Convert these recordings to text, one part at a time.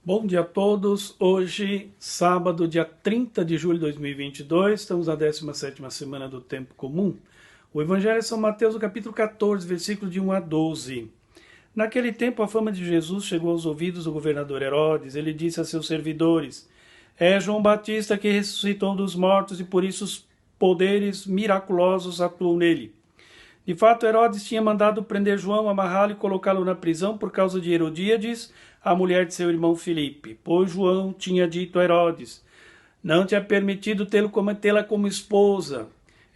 Bom dia a todos. Hoje, sábado, dia 30 de julho de 2022, estamos na 17ª semana do Tempo Comum. O Evangelho é São Mateus, no capítulo 14, versículo de 1 a 12. Naquele tempo, a fama de Jesus chegou aos ouvidos do governador Herodes. Ele disse a seus servidores: É João Batista que ressuscitou dos mortos e por isso os poderes miraculosos atuam nele. De fato, Herodes tinha mandado prender João, amarrá-lo e colocá-lo na prisão por causa de Herodíades, a mulher de seu irmão Filipe. Pois João tinha dito a Herodes: Não te é permitido tê-la como esposa.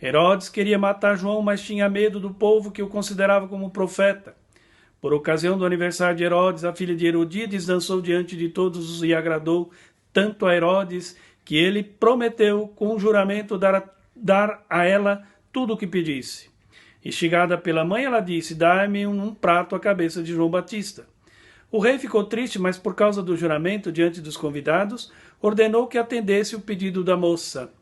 Herodes queria matar João, mas tinha medo do povo que o considerava como profeta. Por ocasião do aniversário de Herodes, a filha de Herodíades dançou diante de todos e agradou tanto a Herodes que ele prometeu com juramento dar a ela tudo o que pedisse. Instigada pela mãe, ela disse: Dá-me um prato a cabeça de João Batista. O rei ficou triste, mas por causa do juramento diante dos convidados, ordenou que atendesse o pedido da moça.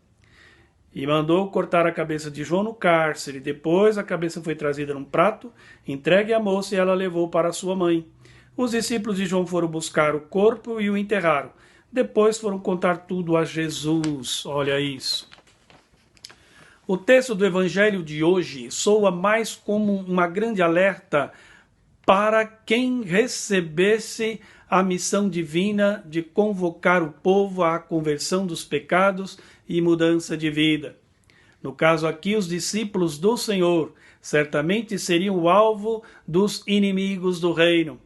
E mandou cortar a cabeça de João no cárcere. Depois a cabeça foi trazida num prato, entregue à moça e ela levou para sua mãe. Os discípulos de João foram buscar o corpo e o enterraram. Depois foram contar tudo a Jesus. Olha isso. O texto do Evangelho de hoje soa mais como uma grande alerta para quem recebesse a missão divina de convocar o povo à conversão dos pecados e mudança de vida. No caso aqui, os discípulos do Senhor certamente seriam o alvo dos inimigos do reino.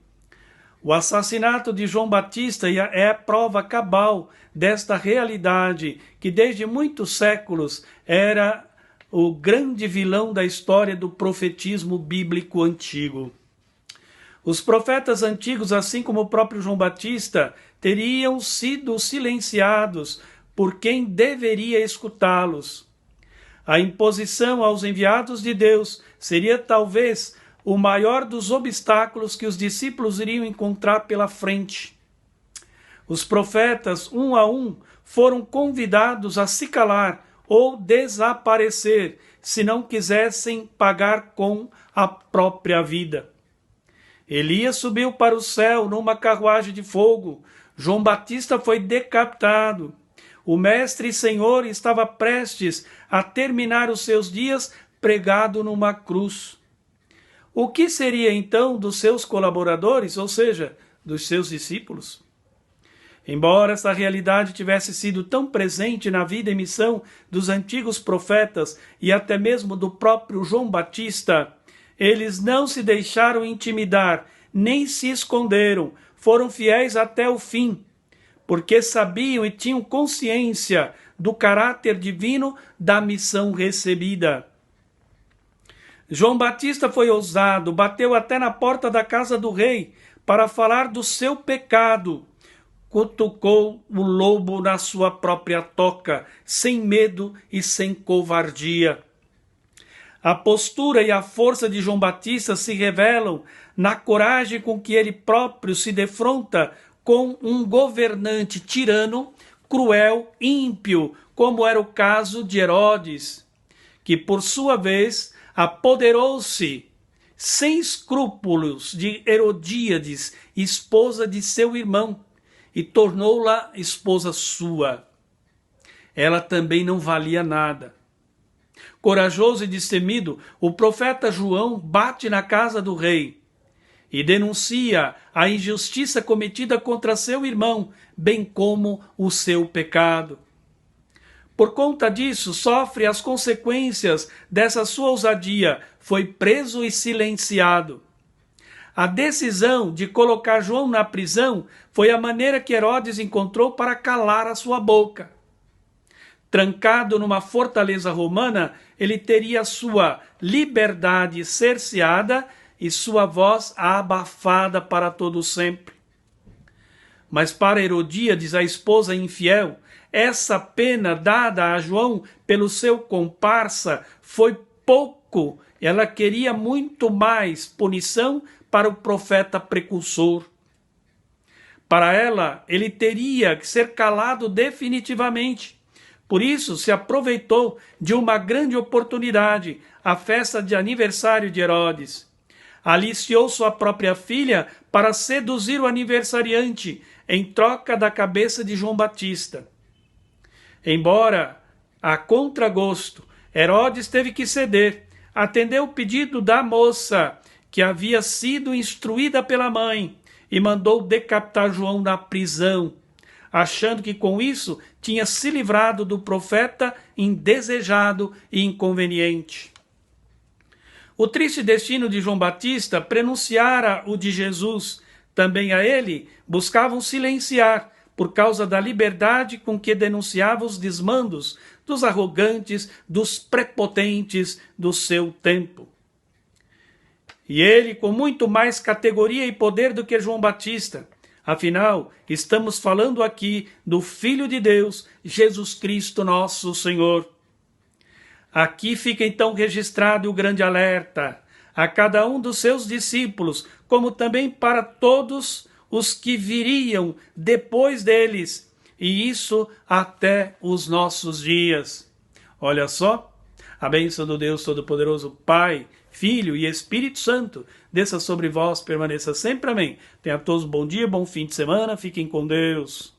O assassinato de João Batista é a prova cabal desta realidade que desde muitos séculos era o grande vilão da história do profetismo bíblico antigo. Os profetas antigos, assim como o próprio João Batista, teriam sido silenciados por quem deveria escutá-los. A imposição aos enviados de Deus seria talvez o maior dos obstáculos que os discípulos iriam encontrar pela frente. Os profetas, um a um, foram convidados a se calar ou desaparecer, se não quisessem pagar com a própria vida. Elias subiu para o céu numa carruagem de fogo. João Batista foi decapitado. O Mestre e Senhor estava prestes a terminar os seus dias pregado numa cruz. O que seria então dos seus colaboradores, ou seja, dos seus discípulos? Embora essa realidade tivesse sido tão presente na vida e missão dos antigos profetas e até mesmo do próprio João Batista, eles não se deixaram intimidar, nem se esconderam, foram fiéis até o fim, porque sabiam e tinham consciência do caráter divino da missão recebida. João Batista foi ousado, bateu até na porta da casa do rei para falar do seu pecado. Cutucou o lobo na sua própria toca, sem medo e sem covardia. A postura e a força de João Batista se revelam na coragem com que ele próprio se defronta com um governante tirano, cruel, ímpio, como era o caso de Herodes, que por sua vez apoderou-se sem escrúpulos de Herodíades, esposa de seu irmão, e tornou-la esposa sua. Ela também não valia nada. Corajoso e destemido, o profeta João bate na casa do rei e denuncia a injustiça cometida contra seu irmão, bem como o seu pecado. Por conta disso, sofre as consequências dessa sua ousadia, foi preso e silenciado. A decisão de colocar João na prisão foi a maneira que Herodes encontrou para calar a sua boca. Trancado numa fortaleza romana, ele teria sua liberdade cerceada e sua voz abafada para todo sempre. Mas para Herodíades, a esposa infiel, essa pena dada a João pelo seu comparsa foi pouco. Ela queria muito mais punição para o profeta precursor. Para ela, ele teria que ser calado definitivamente. Por isso, se aproveitou de uma grande oportunidade, a festa de aniversário de Herodes. aliciou sua própria filha para seduzir o aniversariante em troca da cabeça de João Batista. Embora, a contragosto, Herodes teve que ceder, atendeu o pedido da moça, que havia sido instruída pela mãe, e mandou decapitar João na prisão, achando que com isso tinha se livrado do profeta indesejado e inconveniente. O triste destino de João Batista prenunciara o de Jesus. Também a ele buscavam silenciar, por causa da liberdade com que denunciava os desmandos dos arrogantes, dos prepotentes do seu tempo. E ele com muito mais categoria e poder do que João Batista. Afinal, estamos falando aqui do Filho de Deus, Jesus Cristo nosso Senhor. Aqui fica então registrado o grande alerta a cada um dos seus discípulos, como também para todos os que viriam depois deles, e isso até os nossos dias. Olha só, a bênção do Deus Todo-Poderoso, Pai, Filho e Espírito Santo, desça sobre vós, permaneça sempre. Amém. Tenha a todos um bom dia, bom fim de semana, fiquem com Deus.